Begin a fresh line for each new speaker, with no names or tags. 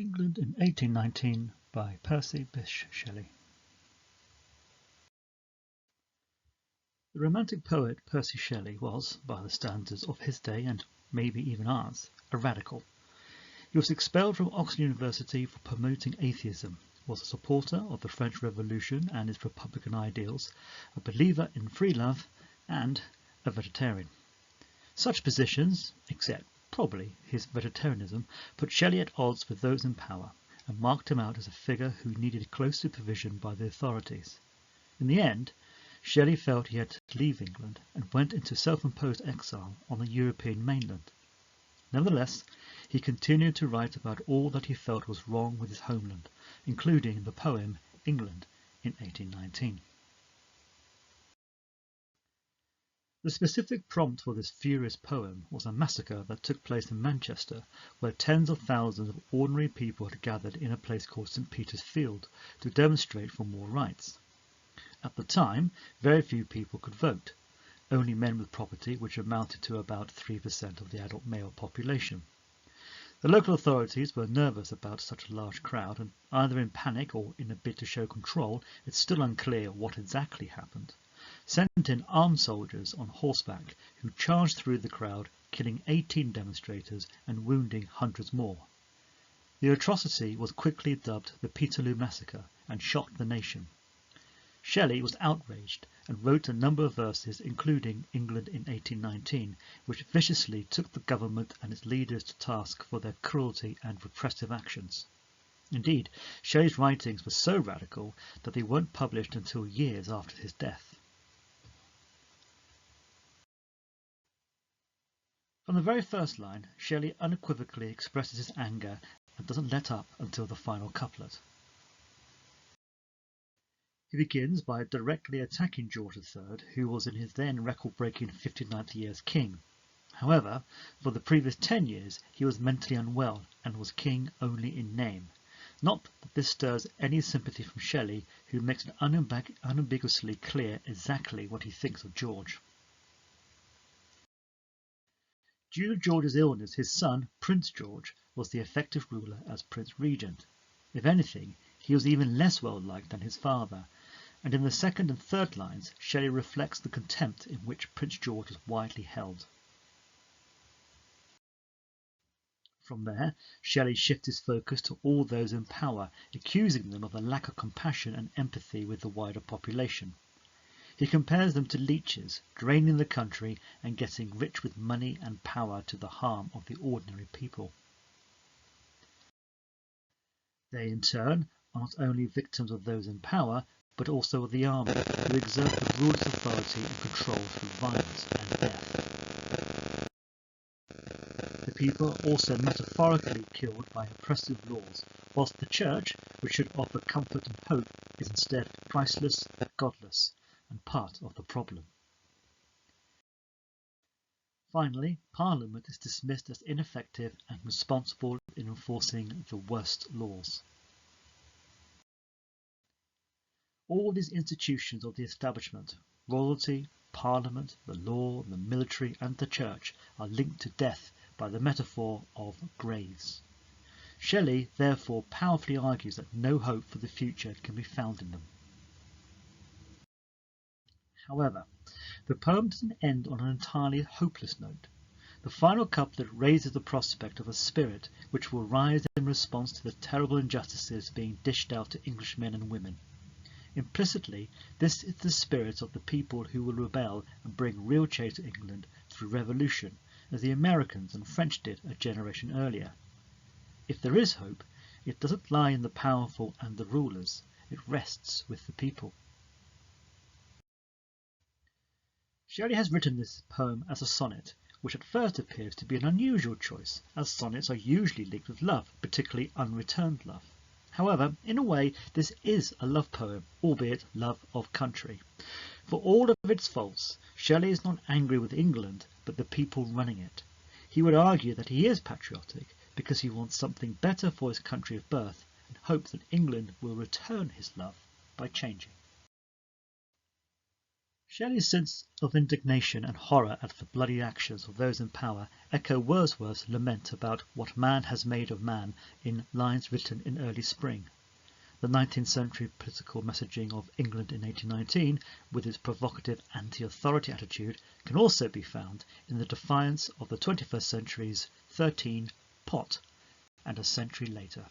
England in 1819 by Percy Bysshe Shelley. The romantic poet Percy Shelley was, by the standards of his day and maybe even ours, a radical. He was expelled from Oxford University for promoting atheism, was a supporter of the French Revolution and its republican ideals, a believer in free love, and a vegetarian. Such positions, except probably his vegetarianism, put Shelley at odds with those in power and marked him out as a figure who needed close supervision by the authorities. In the end, Shelley felt he had to leave England and went into self-imposed exile on the European mainland. Nevertheless, he continued to write about all that he felt was wrong with his homeland, including the poem England in 1819. The specific prompt for this furious poem was a massacre that took place in Manchester, where tens of thousands of ordinary people had gathered in a place called St. Peter's Field to demonstrate for more rights. At the time, very few people could vote, only men with property, which amounted to about 3% of the adult male population. The local authorities were nervous about such a large crowd, and either in panic or in a bid to show control, it's still unclear what exactly happened, sent in armed soldiers on horseback who charged through the crowd, killing 18 demonstrators and wounding hundreds more. The atrocity was quickly dubbed the Peterloo Massacre and shocked the nation. Shelley was outraged and wrote a number of verses, including England in 1819, which viciously took the government and its leaders to task for their cruelty and repressive actions. Indeed, Shelley's writings were so radical that they weren't published until years after his death. From the very first line, Shelley unequivocally expresses his anger and doesn't let up until the final couplet. He begins by directly attacking George III, who was in his then record-breaking 59th year as king. However, for the previous 10 years he was mentally unwell and was king only in name. Not that this stirs any sympathy from Shelley, who makes it unambiguously clear exactly what he thinks of George. Due to George's illness, his son, Prince George, was the effective ruler as Prince Regent. If anything, he was even less well-liked than his father, and in the second and third lines Shelley reflects the contempt in which Prince George was widely held. From there, Shelley shifts his focus to all those in power, accusing them of a lack of compassion and empathy with the wider population. He compares them to leeches, draining the country and getting rich with money and power to the harm of the ordinary people. They, in turn, are not only victims of those in power, but also of the army, who exert the ruler's authority and control through violence and death. The people are also metaphorically killed by oppressive laws, whilst the church, which should offer comfort and hope, is instead Christless, godless, and part of the problem. Finally, Parliament is dismissed as ineffective and responsible in enforcing the worst laws. All these institutions of the establishment, royalty, Parliament, the law, the military and the church, are linked to death by the metaphor of graves. Shelley therefore powerfully argues that no hope for the future can be found in them. However, the poem doesn't end on an entirely hopeless note. The final couplet raises the prospect of a spirit which will rise in response to the terrible injustices being dished out to English men and women. Implicitly, this is the spirit of the people who will rebel and bring real change to England through revolution, as the Americans and French did a generation earlier. If there is hope, it doesn't lie in the powerful and the rulers, it rests with the people. Shelley has written this poem as a sonnet, which at first appears to be an unusual choice, as sonnets are usually linked with love, particularly unreturned love. However, in a way, this is a love poem, albeit love of country. For all of its faults, Shelley is not angry with England, but the people running it. He would argue that he is patriotic because he wants something better for his country of birth and hopes that England will return his love by changing. Shelley's sense of indignation and horror at the bloody actions of those in power echo Wordsworth's lament about what man has made of man in Lines Written in Early Spring. The 19th century political messaging of England in 1819, with its provocative anti-authority attitude, can also be found in the defiance of the 21st century's 13 Pot, and a century later.